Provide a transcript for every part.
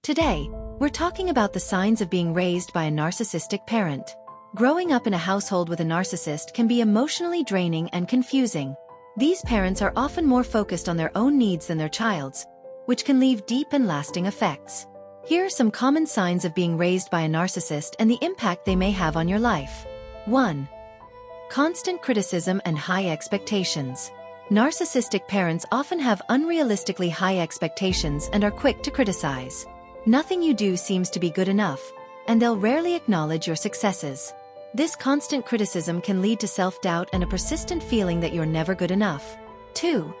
Today, we're talking about the signs of being raised by a narcissistic parent. Growing up in a household with a narcissist can be emotionally draining and confusing. These parents are often more focused on their own needs than their child's, which can leave deep and lasting effects. Here are some common signs of being raised by a narcissist and the impact they may have on your life. 1. Constant criticism and high expectations. Narcissistic parents often have unrealistically high expectations and are quick to criticize. Nothing you do seems to be good enough, and they'll rarely acknowledge your successes. This constant criticism can lead to self-doubt and a persistent feeling that you're never good enough. 2.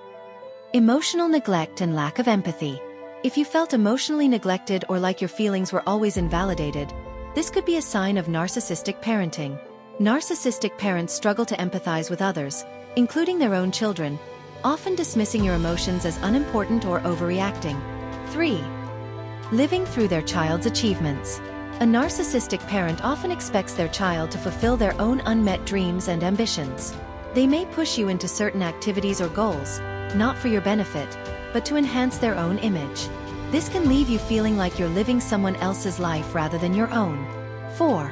Emotional neglect and lack of empathy. If you felt emotionally neglected or like your feelings were always invalidated, this could be a sign of narcissistic parenting. Narcissistic parents struggle to empathize with others, including their own children, often dismissing your emotions as unimportant or overreacting. 3. Living through their child's achievements. A narcissistic parent often expects their child to fulfill their own unmet dreams and ambitions. They may push you into certain activities or goals, not for your benefit, but to enhance their own image. This can leave you feeling like you're living someone else's life rather than your own. 4.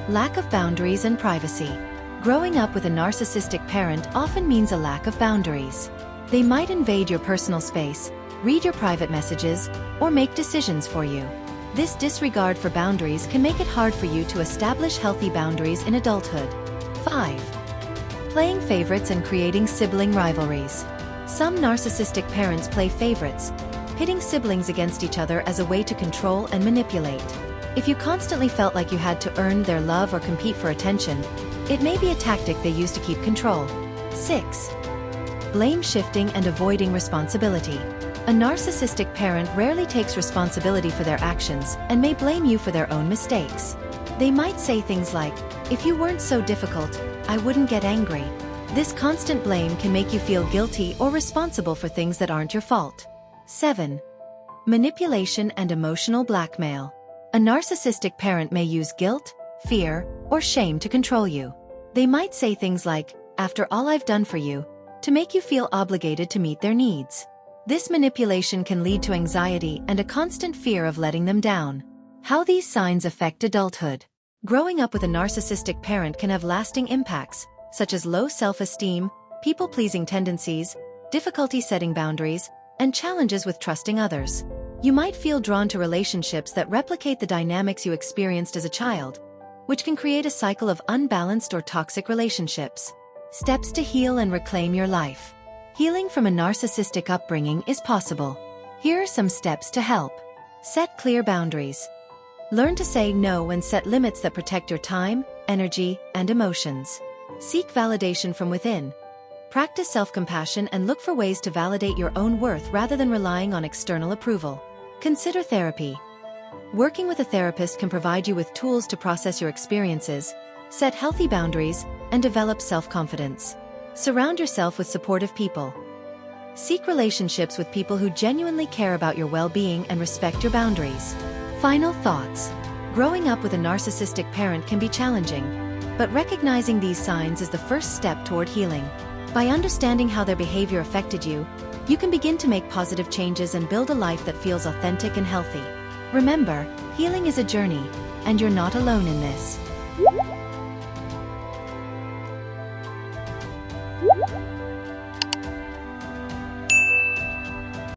Lack of boundaries and privacy. Growing up with a narcissistic parent often means a lack of boundaries. They might invade your personal space, read your private messages, or make decisions for you. This disregard for boundaries can make it hard for you to establish healthy boundaries in adulthood. 5. Playing favorites and creating sibling rivalries. Some narcissistic parents play favorites, pitting siblings against each other as a way to control and manipulate. If you constantly felt like you had to earn their love or compete for attention, it may be a tactic they use to keep control. 6. Blame shifting and avoiding responsibility. A narcissistic parent rarely takes responsibility for their actions and may blame you for their own mistakes. They might say things like, "If you weren't so difficult, I wouldn't get angry." This constant blame can make you feel guilty or responsible for things that aren't your fault. 7. Manipulation and emotional blackmail. A narcissistic parent may use guilt, fear, or shame to control you. They might say things like, "After all I've done for you," to make you feel obligated to meet their needs. This manipulation can lead to anxiety and a constant fear of letting them down. How these signs affect adulthood. Growing up with a narcissistic parent can have lasting impacts, such as low self-esteem, people-pleasing tendencies, difficulty setting boundaries, and challenges with trusting others. You might feel drawn to relationships that replicate the dynamics you experienced as a child, which can create a cycle of unbalanced or toxic relationships. Steps to heal and reclaim your life. Healing from a narcissistic upbringing is possible. Here are some steps to help. Set clear boundaries. Learn to say no and set limits that protect your time, energy, and emotions. Seek validation from within. Practice self-compassion and look for ways to validate your own worth rather than relying on external approval. Consider therapy. Working with a therapist can provide you with tools to process your experiences, set healthy boundaries, and develop self-confidence. Surround yourself with supportive people. Seek relationships with people who genuinely care about your well-being and respect your boundaries. Final thoughts. Growing up with a narcissistic parent can be challenging, but recognizing these signs is the first step toward healing. By understanding how their behavior affected you, you can begin to make positive changes and build a life that feels authentic and healthy. Remember, healing is a journey, and you're not alone in this.